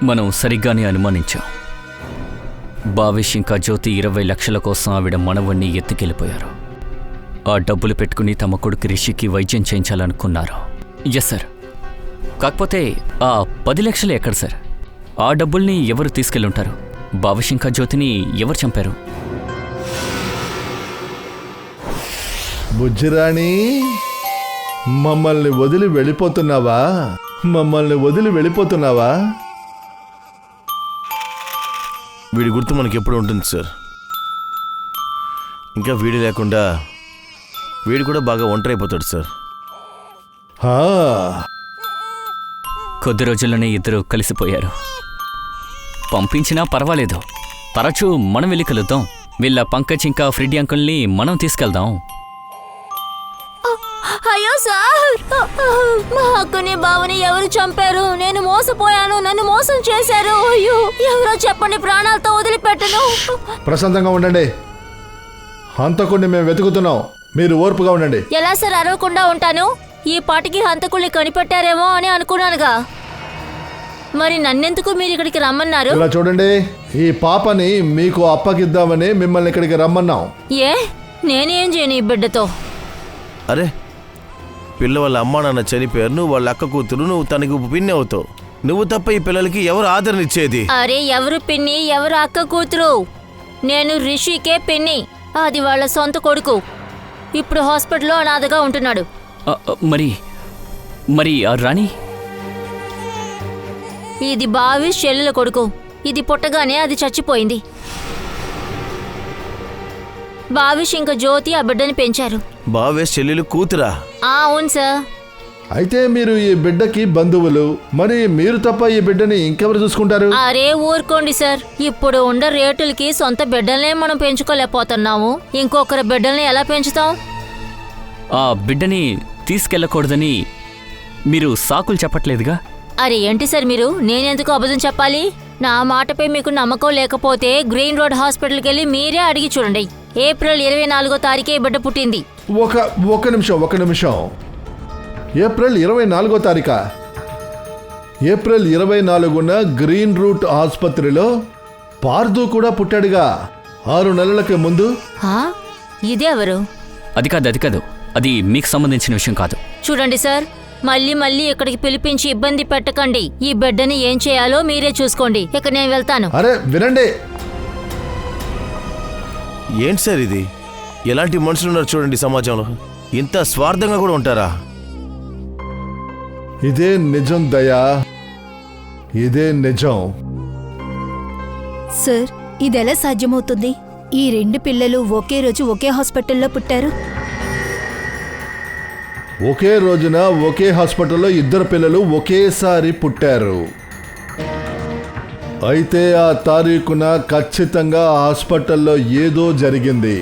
[SPEAKER 9] మనం సరిగ్గానే అనుమానించాం. భావేష్ ఇంకా జ్యోతి 20 లక్షల కోసం ఆవిడ మనవణ్ణి ఎత్తుకెళ్ళిపోయారు. ఆ డబ్బులు పెట్టుకుని తమ కొడుకు రిషికి వైద్యం చేయించాలనుకున్నారు. Yes sir. కాకపోతే ఆ 10 లక్షలు ఎక్కడ సార్? ఆ డబ్బుల్ని ఎవరు తీసుకెళ్ళుంటారు? భావేష్ ఇంకా జ్యోతిని ఎవరు చంపారు?
[SPEAKER 7] బుజ్జిరాణి, మమ్మల్ని వదిలి వెళ్ళిపోతున్నావా? మమ్మల్ని వదిలి వెళ్ళిపోతున్నావా?
[SPEAKER 4] వీడి గుర్తు మనకి ఎప్పుడు ఉంటుంది సార్. ఇంకా వీడి లేకుండా వీడు కూడా బాగా ఒంటరి అయిపోతాడు సార్.
[SPEAKER 7] హా,
[SPEAKER 9] కొద్ది రోజుల్లోనే ఇద్దరు కలిసిపోయారు. పంపించినా పర్వాలేదు, తరచూ మనం వెళ్ళి కలుద్దాం. వీళ్ళ పంకజ్ ఇంకా ఫ్రెడ్డి అంకుల్ని మనం తీసుకెళ్దాం.
[SPEAKER 8] అయ్యో సార్, మా అక్కని బావని ఎవరు చంపారు? నేను మోసపోయాను, నన్ను మోసం చేశారు. అయ్యో, ఎవరో చెప్పండి, ప్రాణాలతో వదిలిపెట్టను.
[SPEAKER 7] ప్రశాంతంగా ఉండండి. హంతకుడిని మేము వెతుకుతున్నాం, మీరు ఓర్పుగా ఉండండి.
[SPEAKER 8] ఎలా సార్ అరవకుండా ఉంటాను? ఈ పాటికి హంతకుల్ని కనిపెట్టారేమో అని అనుకున్నానుగా. మరి నన్నెందుకు మీరు ఇక్కడికి రమ్మన్నారు?
[SPEAKER 7] ఇలా చూడండి, ఈ పాపని మీకు అప్పగిద్దామని మిమ్మల్ని ఇక్కడికి రమ్మన్నాం.
[SPEAKER 8] ఏ, నేనేం చేయను ఈ బిడ్డతో?
[SPEAKER 4] అరే, పిల్ల వాళ్ళ అమ్మా నాన్న చనిపోయారు, నువ్వు వాళ్ళ అక్క కూతురు, నువ్వు తనకు పిన్ని అవుతావు. నువ్వు తప్ప ఈ పిల్లలకి ఎవరు ఆదరణ ఇచ్చేది?
[SPEAKER 8] అరే, ఎవరు పిన్ని, ఎవరు అక్క కూతురు? నేను రిషికే పిన్ని, అది వాళ్ళ సొంత కొడుకు. ఇప్పుడు హాస్పిటల్లో అనాథగా ఉంటున్నాడు.
[SPEAKER 9] మరి ఆ రాణి?
[SPEAKER 8] ఇది భావేష్ చెల్లెల కొడుకు. ఇది పుట్టగానే అది చచ్చిపోయింది. భావేష్ ఇంకా జ్యోతి ఆ బిడ్డని పెంచారు.
[SPEAKER 4] భావేష్ చెల్లెలు కూతురా?
[SPEAKER 8] అవును సార్.
[SPEAKER 7] అయితే మీరు ఈ బిడ్డకి బంధువులు, మరి మీరు తప్ప ఈ బిడ్డని ఇంకెవరు చూసుకుంటారు?
[SPEAKER 8] అరే ఊరుకోండి సార్, ఇప్పుడు ఉండే రేటులకి సొంత బిడ్డల్నే మనం పెంచుకోలేకపోతున్నాము, ఇంకొకరి బిడ్డల్ని ఎలా పెంచుతాం?
[SPEAKER 9] ఆ బిడ్డని తీసుకెళ్ళకూడదని మీరు సాకులు చెప్పట్లేదుగా?
[SPEAKER 8] అరే ఏంటి సార్ మీరు, నేనెందుకు అబద్ధం చెప్పాలి? నా మాటపై మీకు నమ్మకం లేకపోతే గ్రీన్ రోడ్ హాస్పిటల్కి వెళ్ళి మీరే అడిగి చూడండి. ఏప్రిల్ 24వ తారీఖే బిడ్డ పుట్టింది.
[SPEAKER 7] ఒక నిమిషం. ఏప్రిల్ 24వ తారీఖా? ఏప్రిల్ 24న గ్రీన్ రూట్ ఆసుపత్రిలో పార్దు కూడా పుట్టాడుగా, 6 నెలలకి ముందు.
[SPEAKER 8] ఇదే ఎవరు?
[SPEAKER 9] అది కాదు, అది మీకు సంబంధించిన విషయం కాదు.
[SPEAKER 8] చూడండి సార్, మళ్ళీ ఇక్కడికి పిలిపించి ఇబ్బంది పెట్టకండి. ఈ బిడ్డని ఏం చేయాలో మీరే చూసుకోండి. ఇక నేను వెళ్తాను.
[SPEAKER 7] అరే వినండి.
[SPEAKER 4] ఏంటి సార్ ఇది? ఎలాంటి మనుషులు ఉన్నారు చూడండి సమాజంలో. ఇంత స్వార్థంగా కూడా ఉంటారా?
[SPEAKER 7] ఇదే నిజం దయా, ఇదే నిజం.
[SPEAKER 5] సార్, ఇదెలా సాధ్యమవుతుంది? ఈ 2 పిల్లలు ఒకే రోజు ఒకే హాస్పిటల్లో పుట్టారు.
[SPEAKER 7] ఒకే రోజున ఒకే హాస్పిటల్లో 2 పిల్లలు ఒకేసారి పుట్టారు. అయితే ఆ తారీఖున ఖచ్చితంగా హాస్పిటల్లో ఏదో జరిగింది.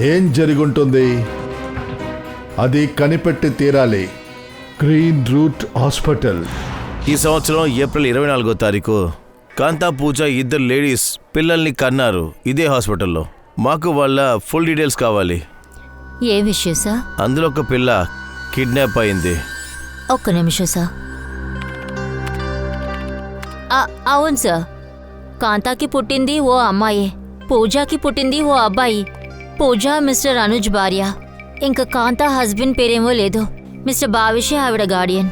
[SPEAKER 7] ఏం జరుగుంటుంది? అది కనిపెట్టి తీరాలి. Green route hospital.
[SPEAKER 4] ఈ సంవత్సరం ఏప్రిల్ 24వ తారీఖు కాంతా పూజ 2 లేడీస్ పిల్లల్ని కన్నారు ఇదే హాస్పిటల్లో. మాకు వాళ్ళ ఫుల్ డీటెయిల్స్ కావాలి.
[SPEAKER 8] ఏ విషయం సార్?
[SPEAKER 4] అందులో ఒక పిల్ల కిడ్నాప్ అయింది.
[SPEAKER 8] ఒక్క నిమిషం సార్. అవును సార్, కాంతాకి పుట్టింది ఓ అమ్మాయే, పూజాకి పుట్టింది ఓ అబ్బాయి. పూజ మిస్టర్ అనుజ్ భార్య. ఇంకా కాంతా హస్బెండ్ పేరేమో లేదు, మిస్టర్ భావేషే ఆవిడ గార్డియన్.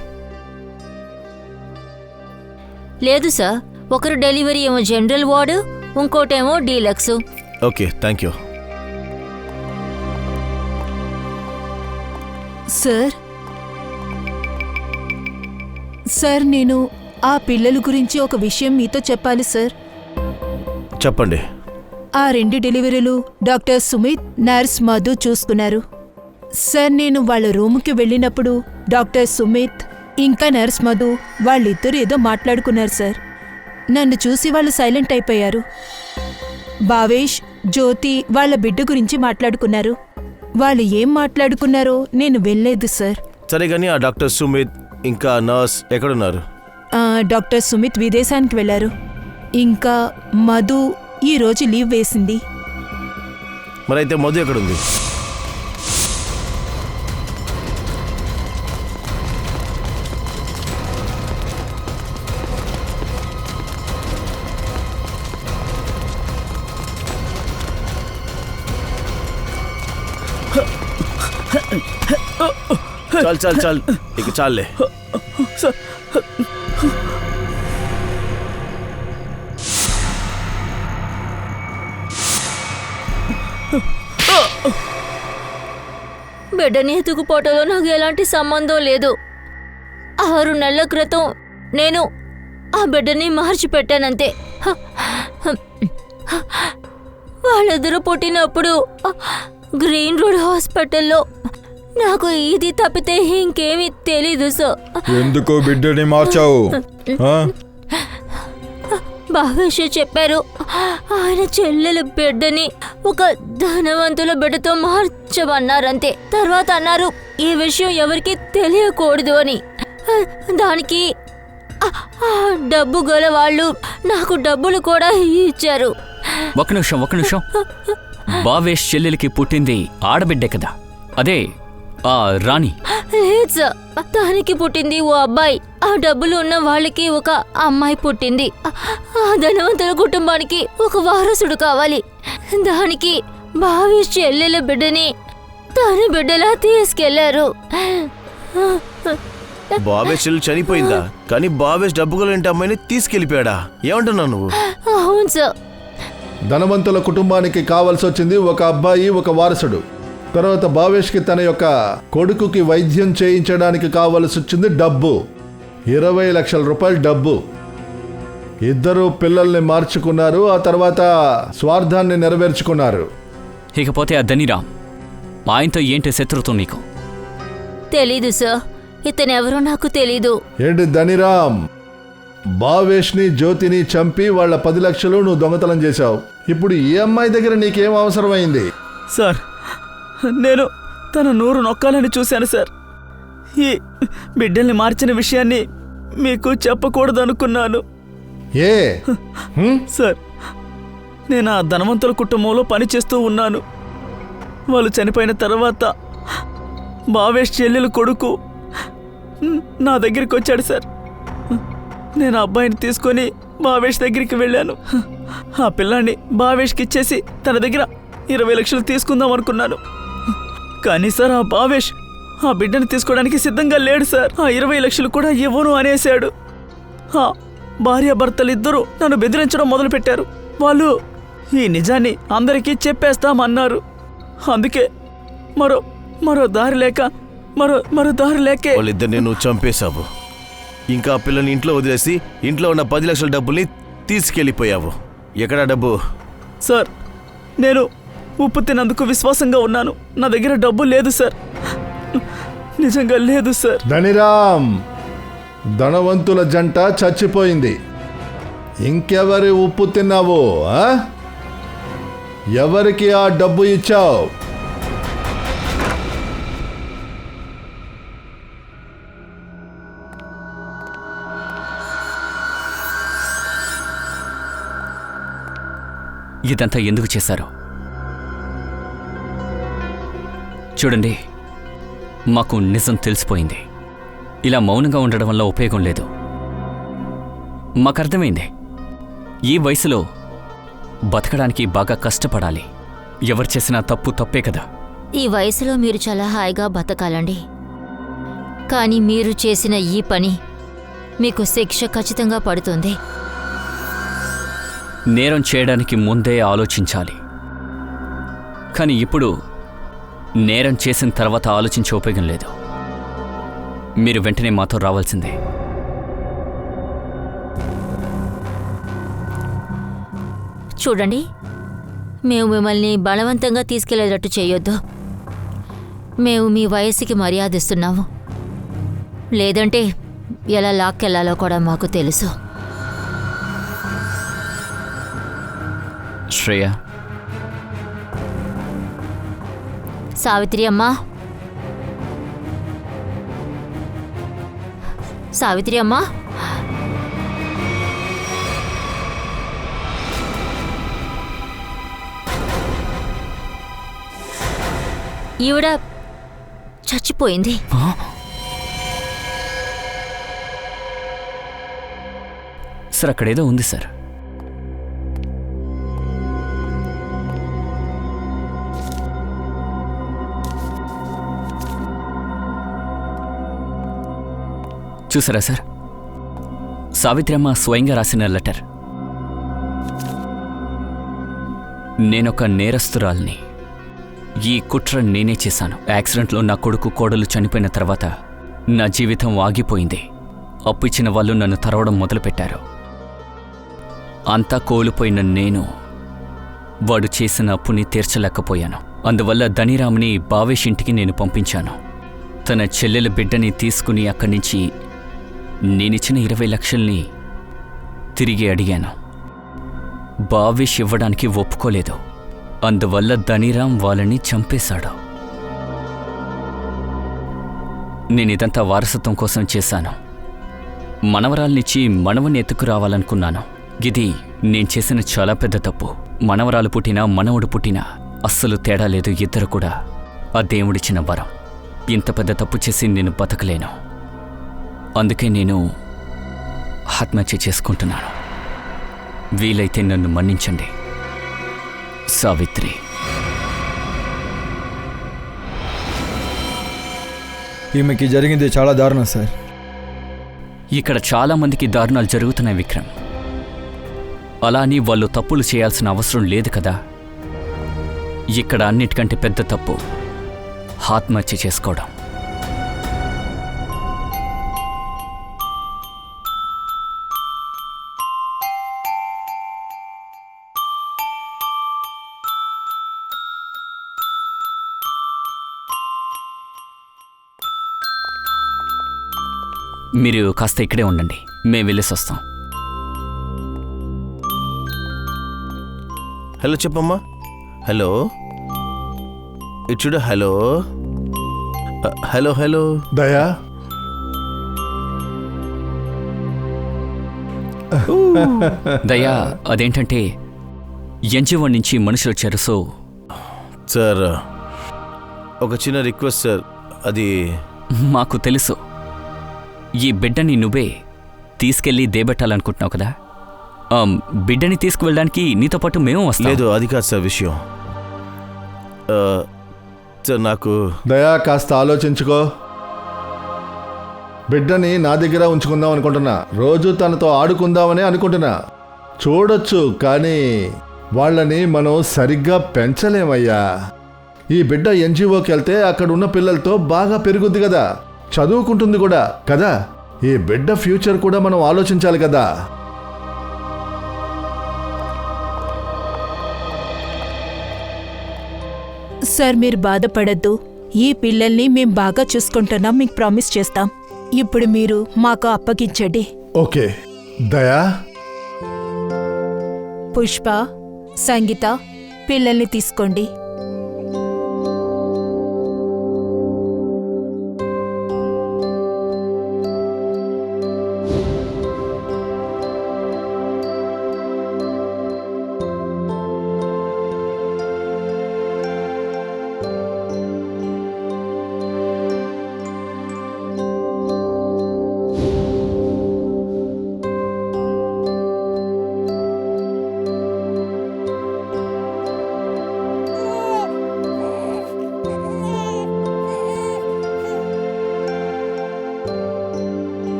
[SPEAKER 8] లేదు సార్, ఒకరు డెలివరీ ఏమో జనరల్ వార్డు, ఇంకోటేమో deluxe.
[SPEAKER 4] Okay, thank you.
[SPEAKER 5] Sir, నేను ఆ పిల్లల గురించి ఒక విషయం మీతో చెప్పాలి సార్.
[SPEAKER 4] చెప్పండి.
[SPEAKER 5] ఆ 2 డెలివరీలు డాక్టర్ సుమిత్, నర్స్ మధు చూసుకున్నారు సార్. నేను వాళ్ళ రూమ్కి వెళ్ళినప్పుడు డాక్టర్ సుమిత్ ఇంకా నర్స్ మధు వాళ్ళిద్దరూ ఏదో మాట్లాడుకున్నారు సార్. నన్ను చూసి వాళ్ళు సైలెంట్ అయిపోయారు. భావేష్, జ్యోతి వాళ్ళ బిడ్డ గురించి మాట్లాడుకున్నారు. వాళ్ళు ఏం మాట్లాడుకున్నారో నేను వెళ్ళలేదు సార్.
[SPEAKER 4] సరే కానీ ఆ డాక్టర్ సుమిత్ ఇంకా నర్స్ ఎక్కడున్నారు?
[SPEAKER 5] డాక్టర్ సుమిత్ విదేశానికి వెళ్ళారు. ఇంకా మధు ఈ రోజు లీవ్ వేసింది.
[SPEAKER 4] మరైతే మధు ఎక్కడుంది? చాలు చాలు చాలు ఇక చాలే.
[SPEAKER 3] సార్
[SPEAKER 8] బిడ్డని ఎత్తుకుపోవటంలో నాకు ఎలాంటి సంబంధం లేదు. 6 నెలల క్రితం నేను ఆ బిడ్డని మార్చిపెట్టానంతే. వాళ్ళిద్దరూ పుట్టినప్పుడు గ్రీన్ రోడ్ హాస్పిటల్లో నాకు ఇది తప్పితే ఇంకేమీ తెలీదు సార్.
[SPEAKER 2] ఎందుకు బిడ్డని మార్చావు?
[SPEAKER 8] భావేష్ చెప్పారు ఆయన చెల్లెల బిడ్డని ఒక ధనవంతుల బిడ్డతో మార్చమన్నారంతే. తర్వాత అన్నారు ఈ విషయం ఎవరికి తెలియకూడదు అని. దానికి డబ్బు గల వాళ్ళు నాకు డబ్బులు కూడా ఇచ్చారు.
[SPEAKER 9] ఒక నిమిషం. భావేష్ చెల్లెలికి పుట్టింది ఆడబిడ్డే కదా, అదే ఆ రాణి?
[SPEAKER 8] లేదు సార్, దానికి పుట్టింది ఓ అబ్బాయి. ఆ డబ్బులు ఉన్న వాళ్ళకి ఒక అమ్మాయి పుట్టింది. ఆ ధనవంతుల కుటుంబానికి ఒక వారసుడు కావాలి. దానికి భావేష్ చెల్లెల బిడ్డని తన బిడ్డలా తీసుకెళ్లారు.
[SPEAKER 4] బావేష్ చెల్లి చనిపోయిందా? కానీ బావేష్ డబ్బు గలంటే అమ్మాయిని తీసుకెళ్ళిపోయాడా? ఏమంటున్నావు నువ్వు?
[SPEAKER 8] అవును సార్.
[SPEAKER 7] ధనవంతుల కుటుంబానికి కావాల్సి వచ్చింది ఒక అబ్బాయి, ఒక వారసుడు. తర్వాత భావేష్కి తన యొక్క కొడుకుకి వైద్యం చేయించడానికి కావలసి వచ్చింది డబ్బు, 20 లక్షల రూపాయల డబ్బు. ఇద్దరు పిల్లల్ని మార్చుకున్నారు. ఆ తర్వాత స్వార్థాన్ని నెరవేర్చుకున్నారు.
[SPEAKER 9] ఇకపోతే ఆ ధనిరామ్, ఆయనతో ఏంటి శత్రుత్వం నీకు?
[SPEAKER 8] తెలీదు సార్, ఇతనెవరో నాకు తెలీదు.
[SPEAKER 7] ఏంటి ధనిరామ్, భావేష్ని జ్యోతిని చంపి వాళ్ళ 10 లక్షలు నువ్వు దొంగతనం చేశావు. ఇప్పుడు ఈ అమ్మాయి దగ్గర నీకేం అవసరమైంది?
[SPEAKER 3] సార్ నేను తన నోరు నొక్కాలని చూశాను సార్. ఈ బిడ్డల్ని మార్చిన విషయాన్ని మీకు చెప్పకూడదు అనుకున్నాను.
[SPEAKER 7] ఏ
[SPEAKER 3] సార్ నేను ఆ ధనవంతుల కుటుంబంలో పనిచేస్తూ ఉన్నాను. వాళ్ళు చనిపోయిన తర్వాత భావేష్ చెల్లెలు కొడుకు నా దగ్గరికి వచ్చాడు సార్. నేను ఆ అబ్బాయిని తీసుకొని భావేష్ దగ్గరికి వెళ్ళాను. ఆ పిల్లాన్ని భావేష్కి ఇచ్చేసి తన దగ్గర 20 లక్షలు తీసుకుందాం అనుకున్నాను. కానీ సార్ ఆ భావేష్ ఆ బిడ్డను తీసుకోవడానికి సిద్ధంగా లేడు సార్. ఆ 20 లక్షలు కూడా ఇవ్వను అనేశాడు. ఆ భార్యాభర్తలిద్దరూ నన్ను బెదిరించడం మొదలుపెట్టారు. వాళ్ళు ఈ నిజాన్ని అందరికీ చెప్పేస్తామన్నారు. అందుకే మరో దారి లేకే
[SPEAKER 4] వాళ్ళిద్దరిని నువ్వు చంపేశావు. ఇంకా ఆ పిల్లని ఇంట్లో వదిలేసి ఇంట్లో ఉన్న 10 లక్షల డబ్బుల్ని తీసుకెళ్ళిపోయావు. ఎక్కడా డబ్బు?
[SPEAKER 3] సార్ నేను ఉప్పు తిన్నందుకు విశ్వాసంగా ఉన్నాను. నా దగ్గర డబ్బు లేదు సార్, నిజంగా లేదు సార్.
[SPEAKER 7] ధనిరామ్, ధనవంతుల జంట చచ్చిపోయింది. ఇంకెవరి ఉప్పు తిన్నావు? ఎవరికి ఆ డబ్బు ఇచ్చావు?
[SPEAKER 9] ఇదంతా ఎందుకు చేశారు? చూడండి, మాకు నిజం తెలిసిపోయింది. ఇలా మౌనంగా ఉండడం వల్ల ఉపయోగం లేదు. మాకర్థమైంది, ఈ వయసులో బతకడానికి బాగా కష్టపడాలి. ఎవరు చేసినా తప్పే కదా.
[SPEAKER 8] ఈ వయసులో మీరు చాలా హాయిగా బతకాలండి. కానీ మీరు చేసిన ఈ పని మీకు శిక్ష ఖచ్చితంగా పడుతుంది.
[SPEAKER 9] నేరం చేయడానికి ముందే ఆలోచించాలి. కానీ ఇప్పుడు నేరం చేసిన తర్వాత ఆలోచించే ఉపయోగం లేదు. మీరు వెంటనే మాతో రావాల్సిందే.
[SPEAKER 8] చూడండి, మేము మిమ్మల్ని బలవంతంగా తీసుకెళ్లేటట్టు చేయొద్దు. మేము మీ వయస్సుకి మర్యాదిస్తున్నాము. లేదంటే ఎలా లాక్కెళ్లాలో కూడా మాకు తెలుసు.
[SPEAKER 9] శ్రేయ,
[SPEAKER 8] సావిత్రి అమ్మా, సావిత్రి అమ్మా, ఈవిడ చచ్చిపోయింది.
[SPEAKER 9] సార్ అక్కడేదో ఉంది సార్. చూసారా సార్, సావిత్రమ్మ స్వయంగా రాసిన లెటర్. నేనొక నేరస్తురాల్ని. ఈ కుట్ర నేనే చేశాను. యాక్సిడెంట్లో నా కొడుకు కోడలు చనిపోయిన తర్వాత నా జీవితం ఆగిపోయింది. అప్పు ఇచ్చిన వాళ్ళు నన్ను తరవడం మొదలుపెట్టారు. అంతా కోల్పోయిన నేను వాడు చేసిన అప్పుని తీర్చలేకపోయాను. అందువల్ల ధనిరామ్ని భావేష్ ఇంటికి నేను పంపించాను. తన చెల్లెల బిడ్డని తీసుకుని అక్కడి నుంచి నేనిచ్చిన 20 లక్షల్ని తిరిగి అడిగాను. భావేష్ ఇవ్వడానికి ఒప్పుకోలేదు. అందువల్ల ధనిరామ్ వాళ్ళని చంపేశాడు. నేనిదంతా వారసత్వం కోసం చేశాను. మనవరాల్నిచ్చి మనవని ఎత్తుకురావాలనుకున్నాను. ఇది నేను చేసిన చాలా పెద్ద తప్పు. మనవరాలు పుట్టినా మనవడు పుట్టినా అస్సలు తేడా లేదు. ఇద్దరు కూడా ఆ దేవుడిచ్చిన వరం. ఇంత పెద్ద తప్పు చేసి నేను బతకలేను. అందుకే నేను ఆత్మహత్య చేసుకుంటున్నాను. వీలైతే నన్ను మన్నించండి. సావిత్రి.
[SPEAKER 2] ఈమెకి జరిగింది చాలా దారుణం సార్.
[SPEAKER 9] ఇక్కడ చాలామందికి దారుణాలు జరుగుతున్నాయి విక్రమ్. అలా అని వాళ్ళు తప్పులు చేయాల్సిన అవసరం లేదు కదా. ఇక్కడ అన్నిటికంటే పెద్ద తప్పు ఆత్మహత్య చేసుకోవడం. మీరు కాస్త ఇక్కడే ఉండండి, మేము వెళ్ళేసి వస్తాం.
[SPEAKER 4] హలో చెప్పమ్మా. హలో ఇచ్చుడు. హలో హలో హలో
[SPEAKER 7] దయా,
[SPEAKER 9] దయా, అదేంటంటే ఎన్జిఓ నుంచి మనుషులు వచ్చారు. సో
[SPEAKER 4] సార్, ఒక చిన్న రిక్వెస్ట్ సార్. అది
[SPEAKER 9] మాకు తెలుసు. ఈ బిడ్డని నువ్వే తీసుకెళ్ళి దేబెట్టాలనుకుంటున్నావు కదా. బిడ్డని తీసుకువెళ్ళడానికి నీతో పాటు మేము వస్తాం.
[SPEAKER 4] లేదు, అది కాదు సార్ విషయం. సార్ నాకు
[SPEAKER 7] దయా, కాస్త ఆలోచించుకో. బిడ్డని నా దగ్గర ఉంచుకుందాం అనుకుంటున్నా. రోజు తనతో ఆడుకుందామని అనుకుంటున్నా. చూడొచ్చు, కానీ వాళ్ళని మనం సరిగ్గా పెంచలేమయ్యా. ఈ బిడ్డ ఎన్జిఓకి వెళ్తే అక్కడ ఉన్న పిల్లలతో బాగా పెరుగుద్ది కదా, చదువుకుంటుంది కూడా కదా. ఈ బిడ్డ ఫ్యూచర్ కూడా మనం ఆలోచించాలి కదా.
[SPEAKER 5] సార్, మీరు బాధపడద్దు. ఈ పిల్లల్ని మేం బాగా చూసుకుంటున్నాం, మీకు ప్రామిస్ చేస్తాం. ఇప్పుడు మీరు మాకు అప్పగించండి.
[SPEAKER 7] ఓకే దయా.
[SPEAKER 5] పుష్ప, సంగీత, పిల్లల్ని తీసుకోండి.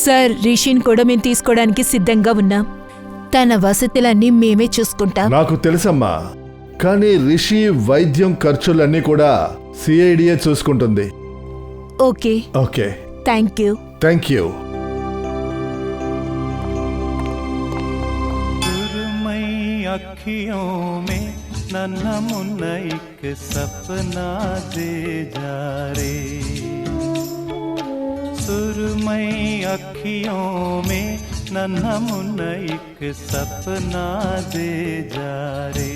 [SPEAKER 5] సార్, రిషిని కూడా మేము తీసుకోవడానికి సిద్ధంగా ఉన్నాం. తన వసతులన్నీ మేమే చూసుకుంటాం.
[SPEAKER 7] నాకు తెలుసమ్మా, కానీ రిషి వైద్యం ఖర్చులన్నీ కూడా సిఐడిఏ చూసుకుంటుంది.
[SPEAKER 5] Okay
[SPEAKER 7] okay,
[SPEAKER 5] thank you.
[SPEAKER 7] Thank you.
[SPEAKER 10] अखियों में नन्हा मुन्ना एक सपना दे जा रे. सुरमई अखियों में नन्हा मुन्ना एक सपना दे जा रे.